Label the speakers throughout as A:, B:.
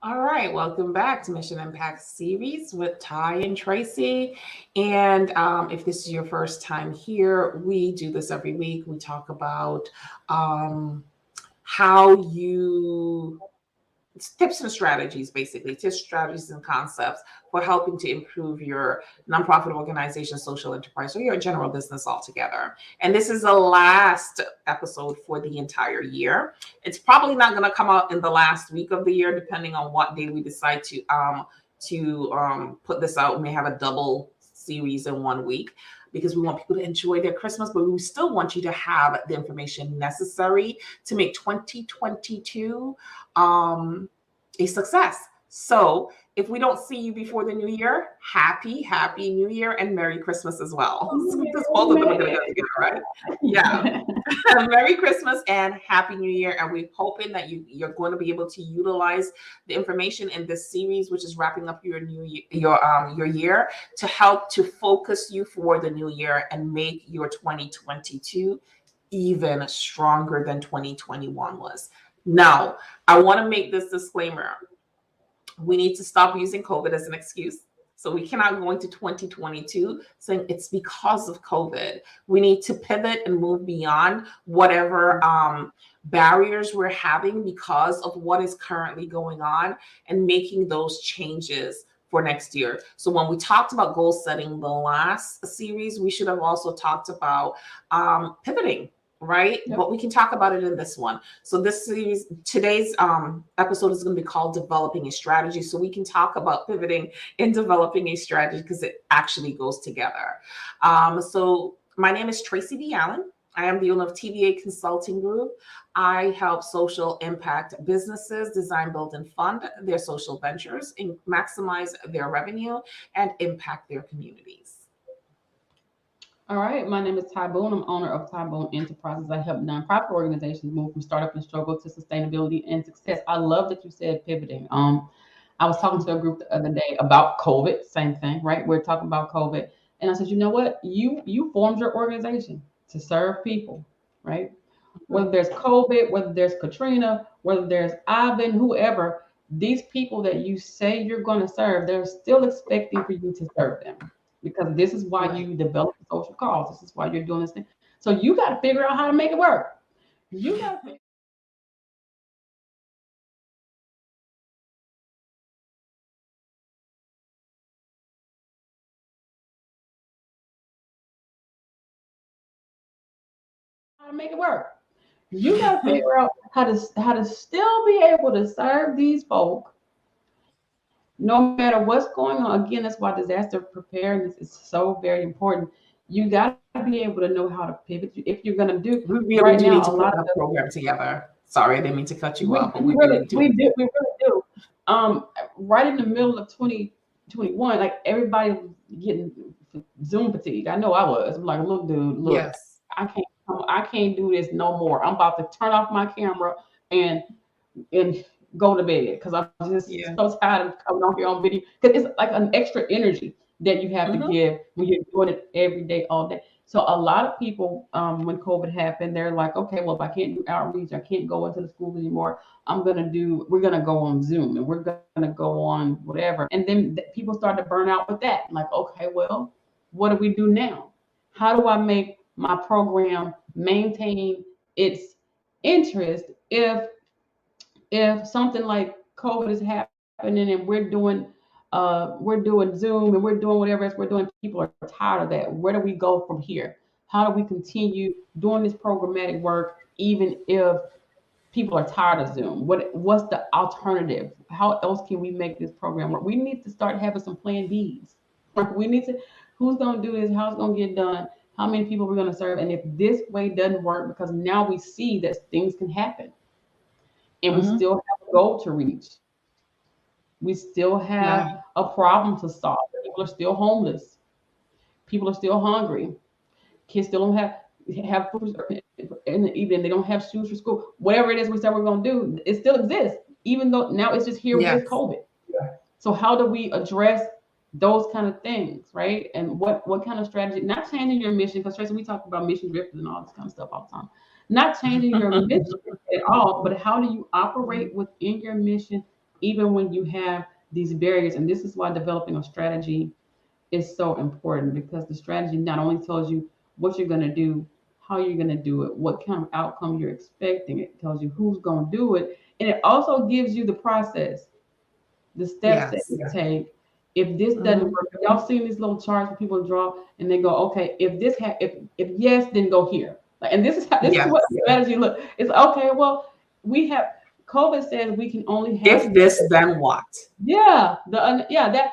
A: All right, welcome back to Mission Impact Series with Ty and Tracy. And if this is your first time here, we do this every week. We talk about um, how you tips and strategies, basically, tips, strategies, and concepts for helping to improve your nonprofit organization, social enterprise, or your general business altogether. And this is the last episode for the entire year. It's probably not going to come out in the last week of the year, depending on what day we decide to put this out. We may have a double series in 1 week because we want people to enjoy their Christmas, but we still want you to have the information necessary to make 2022 a success. So if we don't see you before the new year, happy New Year and Merry Christmas as well. Because both of them are going to go together, right? Yeah. Merry Christmas and Happy New Year. And we're hoping that you're going to be able to utilize the information in this series, which is wrapping up your new year, your year, to help to focus you for the new year and make your 2022 even stronger than 2021 was. Now, I want to make this disclaimer. We need to stop using COVID as an excuse. So we cannot go into 2022 saying it's because of COVID. We need to pivot and move beyond whatever barriers we're having because of what is currently going on and making those changes for next year. So when we talked about goal setting the last series, we should have also talked about pivoting, right? Yep. But we can talk about it in this one. So this series, today's episode is going to be called Developing a Strategy. So we can talk about pivoting and developing a strategy because it actually goes together. So my name is Tracy D. Allen. I am the owner of TVA Consulting Group. I help social impact businesses design, build, and fund their social ventures and maximize their revenue and impact their communities.
B: All right, my name is Ty Boone. I'm owner of Ty Boone Enterprises. I help nonprofit organizations move from startup and struggle to sustainability and success. I love that you said pivoting. I was talking to a group the other day about COVID, same thing, right? We're talking about COVID. And I said, you know what? You formed your organization to serve people, right? Whether there's COVID, whether there's Katrina, whether there's Ivan, whoever, these people that you say you're going to serve, they're still expecting for you to serve them. Because this is why you develop a social cause. This is why you're doing this thing. So you got to figure out how to make it work. You got to make it work. You got to figure out how to still be able to serve these folk, no matter what's going on. Again, that's why disaster preparedness is so very important. You got to be able to know how to pivot if you're going to do.
A: We really do need to put a program together. Sorry, I didn't mean to cut you off, but we really do.
B: We really do. Right in the middle of 2021, like everybody was getting Zoom fatigue. I know I was. I'm like, look, dude, look, yes. I can't do this no more. I'm about to turn off my camera and go to bed because I'm just so tired of coming on here on video. Because it's like an extra energy that you have to give when you're doing it every day, all day. So a lot of people, when COVID happened, they're like, okay, well, if I can't do outreach, I can't go into the schools anymore. We're going to go on Zoom and we're going to go on whatever. And then people start to burn out with that. Like, okay, well, what do we do now? How do I make my program maintain its interest if something like COVID is happening and we're doing Zoom and we're doing whatever else we're doing, people are tired of that. Where do we go from here? How do we continue doing this programmatic work even if people are tired of Zoom? What's the alternative? How else can we make this program work? We need to start having some plan Bs. We need to, who's going to do this? How's it going to get done? How many people we're going to serve? And if this way doesn't work, because now we see that things can happen. And we still have a goal to reach. We still have a problem to solve. People are still homeless. People are still hungry. Kids still don't have food in the evening. They don't have shoes for school. Whatever it is we said we're going to do, it still exists, even though now it's just here with COVID. So how do we address those kind of things, right? And what kind of strategy? Not changing your mission, because Tracy, we talk about mission drifters and all this kind of stuff all the time. Not changing your mission at all, but how do you operate within your mission even when you have these barriers, and this is why developing a strategy is so important, because the strategy not only tells you what you're going to do, how you're going to do it, what kind of outcome you're expecting. It tells you who's going to do it, and it also gives you the process, the steps that you take. If this doesn't work, y'all seen these little charts where people draw and they go, okay, if this if yes, then go here. Like, and this is what strategy look. It's okay. Well, we have COVID says we can only have
A: if this, then what?
B: Yeah, that.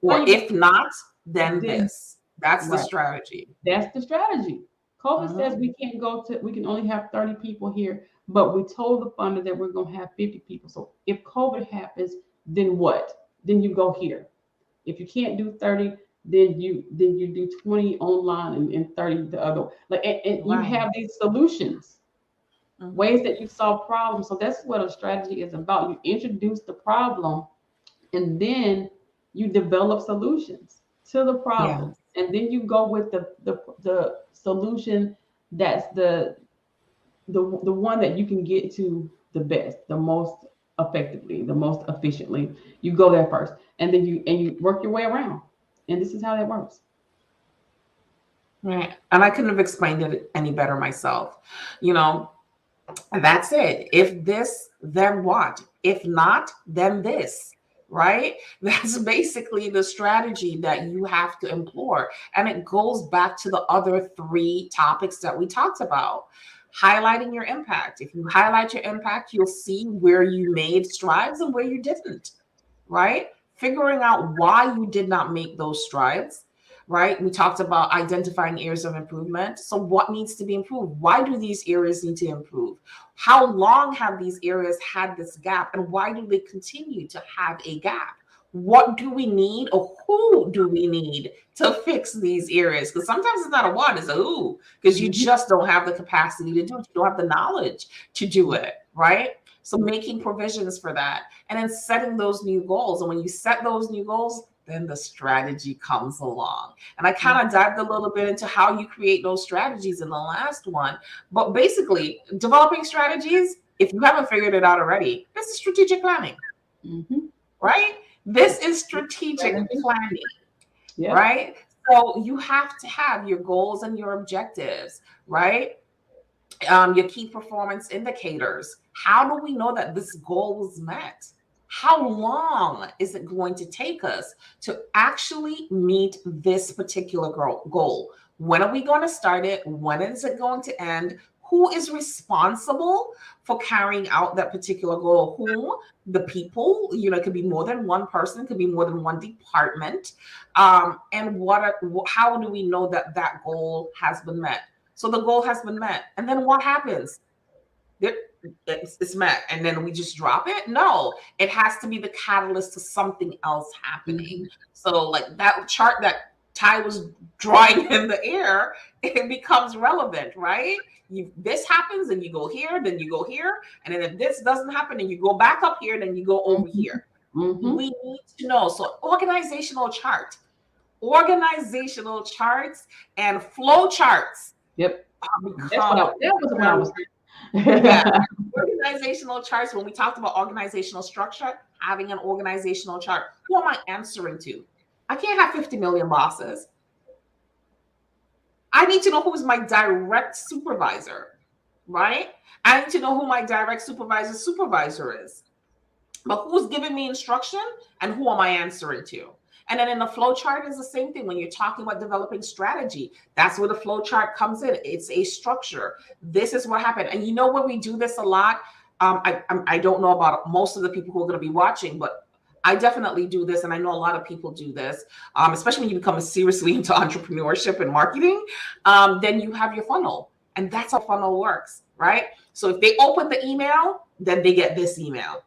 A: Or if not, then this. That's the strategy.
B: That's the strategy. COVID says we can only have 30 people here, but we told the funder that we're going to have 50 people. So if COVID happens, then what? Then you go here. If you can't do 30, then you do 20 online and 30 the other. Like, and you have these solutions, ways that you solve problems. So that's what a strategy is about. You introduce the problem, and then you develop solutions to the problem, and then you go with the solution that's the one that you can get to the best, the most effectively, the most efficiently. You go there first, and then you work your way around. And this is how that works.
A: Right. And I couldn't have explained it any better myself. You know, that's it. If this, then what? If not, then this. Right? That's basically the strategy that you have to employ. And it goes back to the other 3 topics that we talked about. Highlighting your impact. If you highlight your impact, you'll see where you made strides and where you didn't. Right? Figuring out why you did not make those strides. Right? We talked about identifying areas of improvement. So what needs to be improved? Why do these areas need to improve? How long have these areas had this gap, and why do they continue to have a gap? What do we need, or who do we need to fix these areas? Because sometimes it's not a what, it's a who, because you just don't have the capacity to do it. You don't have the knowledge to do it, right? So making provisions for that, and then setting those new goals. And when you set those new goals, then the strategy comes along. And I kind of dived a little bit into how you create those strategies in the last one. But basically, developing strategies, if you haven't figured it out already, this is strategic planning, right? This is strategic planning, right? So you have to have your goals and your objectives, right? Your key performance indicators. How do we know that this goal was met? How long is it going to take us to actually meet this particular goal? When are we going to start it? When is it going to end? Who is responsible for carrying out that particular goal? Who? The people, it could be more than one person, it could be more than one department. And how do we know that that goal has been met? So the goal has been met. And then what happens? It's met, and then we just drop it? No, it has to be the catalyst to something else happening. So like that chart that Ty was drawing in the air, it becomes relevant, right? This happens, and you go here, then you go here, and then if this doesn't happen, and you go back up here, then you go over here. We need to know. So organizational charts and flow charts.
B: Yep. That was what I was
A: Organizational charts. When we talked about organizational structure, having an organizational chart. Who am I answering to? I can't have 50 million bosses. I need to know who is my direct supervisor, right? I need to know who my direct supervisor is. But who's giving me instruction, and who am I answering to? And then in the flow chart is the same thing. When you're talking about developing strategy, that's where the flow chart comes in. It's a structure. This is what happened. And where we do this a lot, I don't know about most of the people who are going to be watching, but I definitely do this. And I know a lot of people do this, especially when you become seriously into entrepreneurship and marketing, then you have your funnel. And that's how funnel works, right? So if they open the email, then they get this email.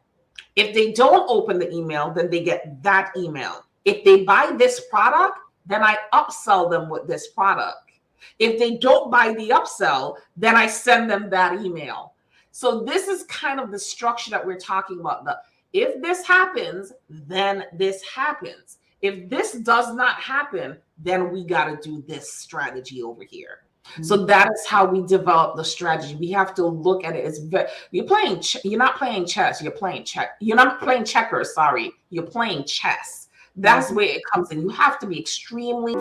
A: If they don't open the email, then they get that email. If they buy this product, then I upsell them with this product. If they don't buy the upsell, then I send them that email. So this is kind of the structure that we're talking about. If this happens, then this happens. If this does not happen, then we got to do this strategy over here. So that is how we develop the strategy. We have to look at it as you're not playing chess, you're not playing checkers, sorry, you're playing chess. That's where it comes in. You have to be extremely